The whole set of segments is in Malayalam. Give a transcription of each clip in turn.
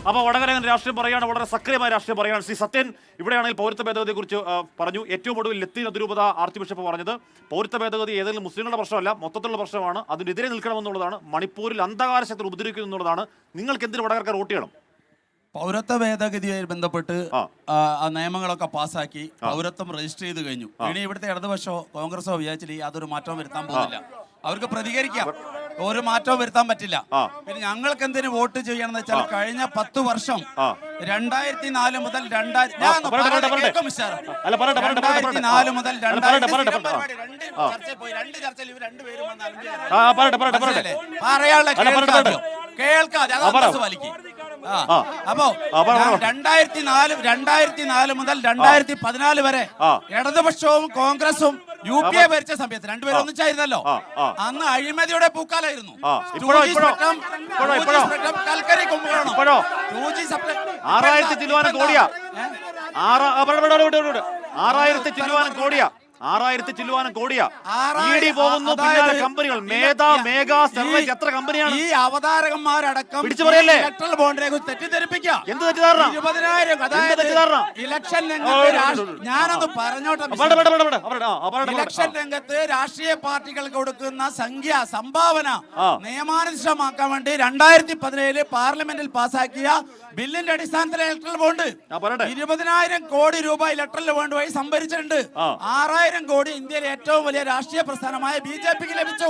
അപ്പോൾ വടകര രാഷ്ട്രീയം പറയുകയാണ്, വളരെ സക്രിയമായ രാഷ്ട്രീയം പറയുകയാണ്. ശ്രീ സത്യൻ ഇവിടെയാണെങ്കിൽ പൗരത്വ ഭേദഗതിയെക്കുറിച്ച് പറഞ്ഞു. ഏറ്റവും ഒടുവിൽ ലത്തീൻ അതിരൂപത ആർച്ച് ബിഷപ്പ് പറഞ്ഞത് പൗരത്വ ഭേദഗതി ഏതെങ്കിലും മുസ്ലിങ്ങളുടെ പ്രശ്നമല്ല, മൊത്തത്തിലുള്ള പ്രശ്നമാണ്, അതിനെതിരെ നിൽക്കണമെന്നുള്ളതാണ്. മണിപ്പൂരിൽ അന്ധകാര ശക്തി ഉപദ്രവിക്കുന്നു എന്നുള്ളതാണ്. നിങ്ങൾക്ക് എന്തിന് വടകരക്കാർ വോട്ട് ചെയ്യണം? പൗരത്വ ഭേദഗതിയുമായി ബന്ധപ്പെട്ട് ആ നിയമങ്ങളൊക്കെ പാസ്സാക്കി പൗരത്വം രജിസ്റ്റർ ചെയ്ത് കഴിഞ്ഞു. ഇനി ഇവിടുത്തെ ഇടതുപക്ഷോ കോൺഗ്രസോ വിചാരിച്ചില്ല യാതൊരു മാറ്റവും വരുത്താൻ പോകുന്നില്ല. അവർക്ക് പ്രതികരിക്കാം, ഒരു മാറ്റവും വരുത്താൻ പറ്റില്ല. പിന്നെ ഞങ്ങൾക്ക് എന്തിനു വോട്ട് ചെയ്യണമെന്ന് വെച്ചാൽ കഴിഞ്ഞ 10 വർഷം 2004 മുതൽ 2004 മുതൽ 2000 പറയാനുള്ള കേൾക്കാതെ അപ്പോ 2004 മുതൽ 2014 വരെ ഇടതുപക്ഷവും കോൺഗ്രസും UPA ഭരിച്ച സമയത്ത് രണ്ടുപേരും ഒന്നിച്ചായിരുന്നല്ലോ. അന്ന് അഴിമതിയുടെ പൂക്കാലായിരുന്നു. കൽക്കരി കുമ്പകോണം 6000 ചില്ലുവാനം കോടിയാ, 6000 ചില്ലുവാനം കോടിയാ പോകുന്നു. പിന്നാലെ കമ്പനികൾ എത്ര കമ്പനിയാണ് ഈ അവതാരകന്മാരടക്കം പിടിച്ചു പറയല്ലേ ഇലക്ട്രൽ ബോണ്ടിനെ കുറിച്ച് തെറ്റിദ്ധരിപ്പിക്കാം. എന്ത് തെറ്റിദ്ധാരണ? 20,000 ഇലക്ഷൻ രംഗത്ത് ഞാനൊന്ന് പറഞ്ഞോട്ടെ. ഇലക്ഷൻ രംഗത്ത് രാഷ്ട്രീയ പാർട്ടികൾ കൊടുക്കുന്ന സംഭാവന നിയമാനുസൃതമാക്കാൻ വേണ്ടി 2017 പാർലമെന്റിൽ പാസാക്കിയ ബില്ലിന്റെ അടിസ്ഥാനത്തിൽ ഇലക്ട്രൽ ബോണ്ട് 20,000 കോടി രൂപ ഇലക്ട്രൽ ബോണ്ട് വഴി സംഭരിച്ചിട്ടുണ്ട്. 6,000 കോടി ഇന്ത്യയിലെ ഏറ്റവും വലിയ രാഷ്ട്രീയ പ്രസ്ഥാനമായ BJPക്ക് ലഭിച്ചു.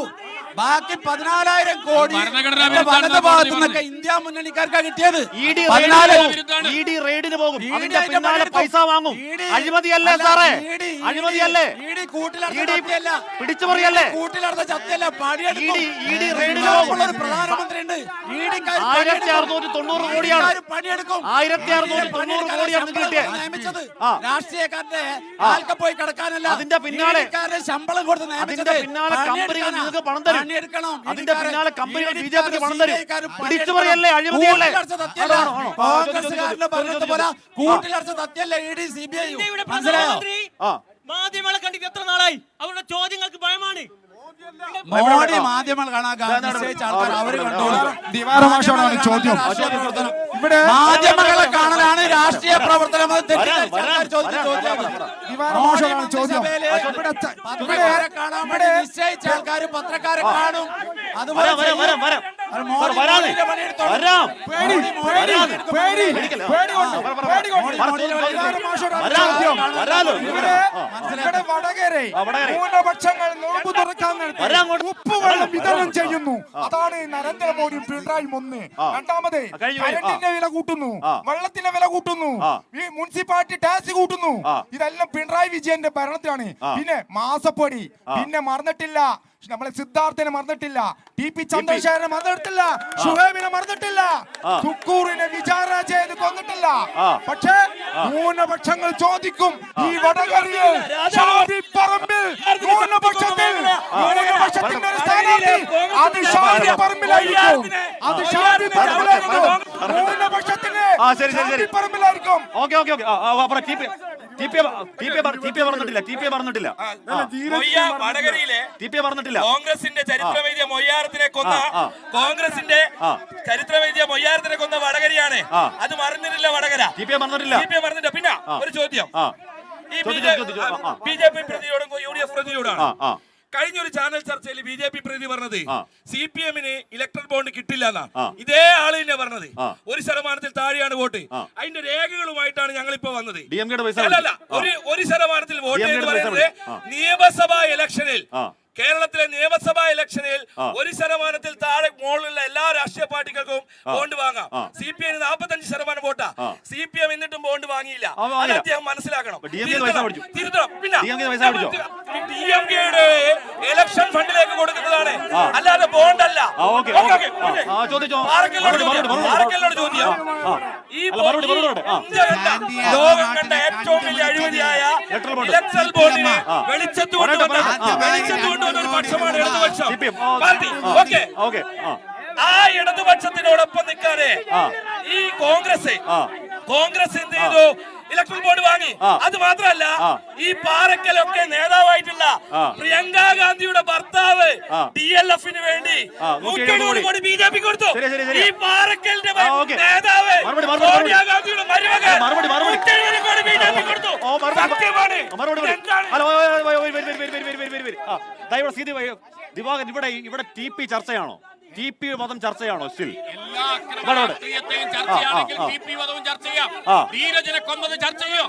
ബാക്കി 14,000 കോടി വലത് ഭാഗത്തു നിന്നൊക്കെ ഇന്ത്യ മുന്നണിക്കാർക്കാണ് കിട്ടിയത്. പൈസ വാങ്ങും. അഴിമതിയല്ലേ സാറേ? അഴിമതിയല്ലേ? പിടിച്ചു പറയല്ലേ? പ്രധാനമന്ത്രി ഉണ്ട്. 1690 കോടിയാണ്. 1690 കോടിയാണ് നിയമിച്ചത്. രാഷ്ട്രീയക്കാരുടെ പോയി കിടക്കാനല്ല, അതിന്റെ പിന്നാലെ ശമ്പളം കൊടുത്ത് അതിന്റെ പിന്നാലെ കമ്പനികൾ നിങ്ങൾക്ക് പണം തരും. അതിന്റെ പിന്നാലെ കമ്പനികൾ BJPക്ക് പണം തരും. പിടിച്ചു പറയല്ലേ? അഴിമതിയല്ലേ? കൂട്ടിലടച്ച സത്യല്ലേ ED CBI? മനസ്സിലായോ? മാധ്യമങ്ങളെ കണ്ടിട്ട് എത്ര നാളായി? അവരുടെ ചോദ്യങ്ങൾക്ക് ഭയമാണ്. മോഡി മാധ്യമങ്ങൾ കാണാൻ നിശ്ചയിച്ച ആൾക്കാർ അവര് കണ്ടോളൂ. ചോദ്യം മാധ്യമങ്ങളെ കാണലാണ് രാഷ്ട്രീയ പ്രവർത്തനം. നിശ്ചയിച്ച ആൾക്കാർ പത്രക്കാരെ കാണും. അതുപോലെ ന്യൂനപക്ഷങ്ങൾ നോമ്പ് തുറക്കാൻ ഉപ്പുവെള്ളം വിതരണം ചെയ്യുന്നു. അതാണ് നരേന്ദ്രമോദിയും പിണറായിയും. ഒന്ന്. രണ്ടാമത് കരണ്ടിന്റെ വില കൂട്ടുന്നു, വെള്ളത്തിന്റെ വില കൂട്ടുന്നു, ഈ മുനിസിപ്പാലിറ്റി ടാക്സ് കൂട്ടുന്നു. ഇതെല്ലാം പിണറായി വിജയന്റെ ഭരണത്തിലാണ്. പിന്നെ മാസപ്പടി, പിന്നെ മറന്നിട്ടില്ല നമ്മളെ സിദ്ധാർത്ഥനെ മറന്നിട്ടില്ല, TP ചന്ദ്രശേഖരനെ മറന്നിട്ടില്ല, ഷുഹൈബിനെ മറന്നിട്ടില്ല, തുക്കൂറിനെ വിചാരണ ചെയ്ത് കൊന്നിട്ടില്ല. പക്ഷേ ന്യൂനപക്ഷങ്ങൾ ചോദിക്കും, ഈ വടകരയിൽ ഷാഫിപ്പറമ്പിൽ ന്യൂനപക്ഷത്തിന്റെ ഒരു സ്ഥാനാർത്ഥി അത് ഷാഫിപ്പറമ്പിലായിരിക്കും. അത് ഷാഫിപ്പറമ്പിലായിരിക്കും. ന്യൂനപക്ഷത്തിന് ഷാഫിപ്പറമ്പിലായിരിക്കും. വടകരയിലെ കോൺഗ്രസിന്റെ ചരിത്രവേദിയ മൊയ്യാരത്തിനെ കൊന്ന വടകരയാണ്. അത് മറന്നിട്ടില്ല വടകര. മറന്നിട്ടില്ല. പിന്നെ ഒരു ചോദ്യം ഈ BJP പ്രതിയോടും UDF പ്രതിയോടാണ്. കഴിഞ്ഞൊരു ചാനൽ ചർച്ചയിൽ BJP പ്രതി പറഞ്ഞത് CPM-ന് ഇലക്ട്രൽ ബോണ്ട് കിട്ടില്ല എന്നാണ്. ഇതേ ആള് തന്നെ പറഞ്ഞത് 1% താഴെയാണ് വോട്ട്. അതിന്റെ രേഖകളുമായിട്ടാണ് ഞങ്ങൾ ഇപ്പൊ വന്നത്. അല്ലല്ല, 1% വോട്ട് എന്ന് പറയുന്നത് നിയമസഭാ ഇലക്ഷനിൽ, കേരളത്തിലെ നിയമസഭാ ഇലക്ഷനിൽ 1% താഴെ മുകളിലുള്ള എല്ലാ രാഷ്ട്രീയ പാർട്ടികൾക്കും ബോണ്ട് വാങ്ങാം. CPM 45% വോട്ടാ. CPM എന്നിട്ടും ബോണ്ട് വാങ്ങിയില്ല. അത് അദ്ദേഹം മനസ്സിലാക്കണം, തിരുത്തണം. പിന്നെ DMK-യുടെ ഇലക്ഷൻ ഫണ്ടിലേക്ക് കൊടുക്കുന്നതാണ്, അല്ലാതെ ബോണ്ടല്ല. ആർക്കെല്ലോട് ചോദ്യം, ഈ ലോകം കണ്ട ഏറ്റവും വലിയ അഴിമതിയായ ഇലക്ട്രൽ ബോണ്ടിനെ വെളിച്ചത്തുകൊണ്ടുവന്ന ഒരു പക്ഷമാണ് ഇടതുപക്ഷം പാർട്ടി. ആ ഇടതുപക്ഷത്തിനോടൊപ്പം നിൽക്കാതെ ഈ കോൺഗ്രസ് എന്ത് ചെയ്തു? ഇലക്ട്രൽ ബോർഡ് വാങ്ങി. അത് മാത്രമല്ല, ഈ പാറക്കലൊക്കെ നേതാവായിട്ടുള്ള പ്രിയങ്ക ഗാന്ധിയുടെ ഭർത്താവ് DLF-ന് വേണ്ടി 120 കോടി BJP കൊടുത്തു. ഈ പാറക്കലിന്റെ നേതാവ് സോണിയാഗാന്ധിയുടെ മരുമകൻ മറുപടി 170 കോടി BJP കൊടുത്തു. സത്യമാണ്. ദിവാകരൻ ഇവിടെ TP ചർച്ചയാണോ? TP മതം ചർച്ചയാണോ? സ്റ്റിൽ എല്ലാ അക്രമത്തെയും ചർച്ചയാണെങ്കിൽ TP വധവും ചർച്ച ചെയ്യാം. ധീരജനെ കൊന്നത് ചർച്ച ചെയ്യാം.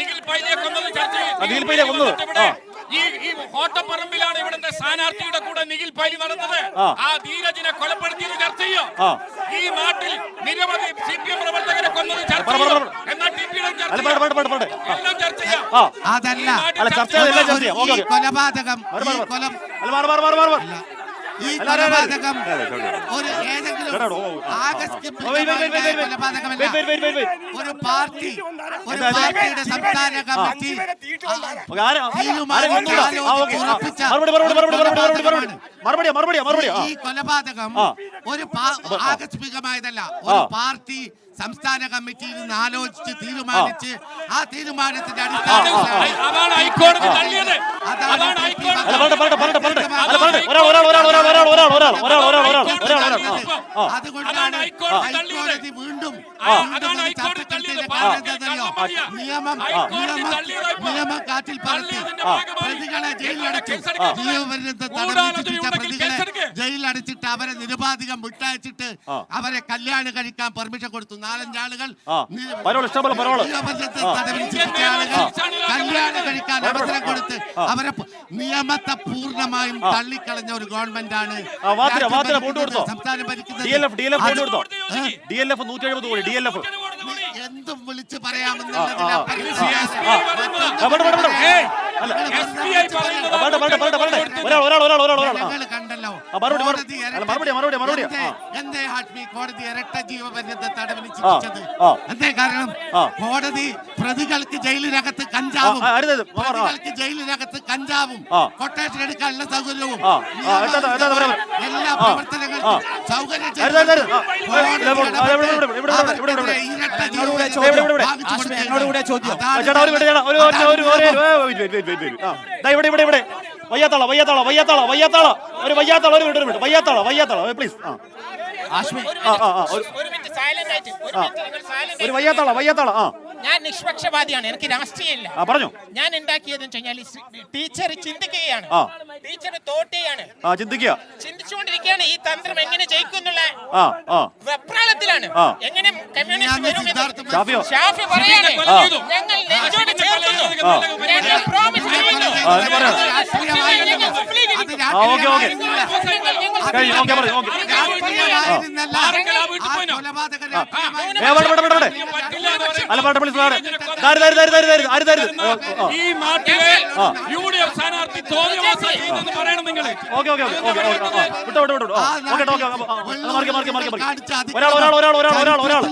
നിഖിൽ പൈലിയെ കൊന്നത് ചർച്ച ചെയ്യാം. ഈ കോട്ടപ്പറമ്പിലാണ് ഇവിടുത്തെ സ്ഥാനാർത്ഥിയുടെ കൂടെ നിഖിൽ പൈലി നടന്നത്. ആ ധീരജിനെ കൊലപ്പെടുത്തിയത് ചർച്ച ചെയ്യാം. ഈ നാട്ടിൽ നിരവധി CPM പ്രവർത്തകരെ കൊന്നത് ചർച്ച ചെയ്യാം. എന്നാൽ TPയുടെ എല്ലാം ചർച്ച ചെയ്യാം. അതല്ല ചർച്ച കൊലപാതകം ഈ കൊലപാതകം ഒരു ഏതെങ്കിലും കൊലപാതകമല്ല. ഒരു പാർട്ടിയുടെ സംസ്ഥാന കമ്മിറ്റി ഈ കൊലപാതകം ഒരു ആകസ്മികമായതല്ല. ഒരു പാർട്ടി സംസ്ഥാന കമ്മിറ്റിയിൽ നിന്ന് ആലോചിച്ച് തീരുമാനിച്ച് ആ തീരുമാനത്തിന്റെ അതാണ് ഹൈക്കോടതി തള്ളിയത്. അതുകൊണ്ടാണ് ഹൈക്കോടതി വീണ്ടും നിയമം കാറ്റിൽ പറത്തി പ്രതികളെ ജയിലിലടച്ചു. ജീവപര്യന്തം തടവിച്ചിട്ട പ്രതികളെ ജയിലിലടച്ചിട്ട് അവരെ നിരുപാധികം വിട്ടയച്ചിട്ട് അവരെ കല്യാണം കഴിക്കാൻ പെർമിഷൻ കൊടുത്തു. 4-5 ആളുകൾ കല്യാണം കഴിക്കാൻ അവസരം കൊടുത്ത് അവരെ നിയമത്തെ പൂർണ്ണമായും തള്ളിക്കളഞ്ഞ ഒരു ഗവൺമെന്റ് ആണ് സംസ്ഥാനം ഭരിക്കുന്നത്. എന്തും വിളിച്ചു കണ്ടല്ലോ. എന്തേ ഹാഷ്മി കോടതി ഇരട്ട ജീവപര്യന്തം തടവിന് ശിക്ഷിച്ചത്? എന്തേ കാരണം? കോടതി പ്രതികൾക്ക് ജയിലിനകത്ത് കഞ്ചാവും കൊട്ടേഷൻ എടുക്കാനുള്ള സൗകര്യവും എല്ലാ പ്രവർത്തനങ്ങൾക്കും സൗകര്യം പ്ലീസ്. ഞാൻ നിഷ്പക്ഷവാദിയാണ്, എനിക്ക് രാഷ്ട്രീയമില്ല. പറഞ്ഞു. ഞാൻ ഉണ്ടാക്കിയതെന്ന് വെച്ചാൽ ടീച്ചർ ചിന്തിക്കുകയാണ്, ടീച്ചർ തോട്ടുകയാണ്, ചിന്തിച്ചുകൊണ്ടിരിക്കുകയാണ് ഈ തന്ത്രം എങ്ങനെ ജയിക്കുന്നുള്ള വെപ്രാളത്തിലാണ്. എങ്ങനെ ഷാഫി പറയാണ് ഞങ്ങൾ നെഞ്ചോട് ചേർക്കുന്നു, ഞങ്ങൾ പ്രോമിസ് ചെയ്യുന്നു. ഈ നാട്ടിലെ UDF സ്ഥാനാർത്ഥി തോന്നിയവാസം ചെയ്തെന്ന് പറയണം നിങ്ങൾ. ഒരാൾ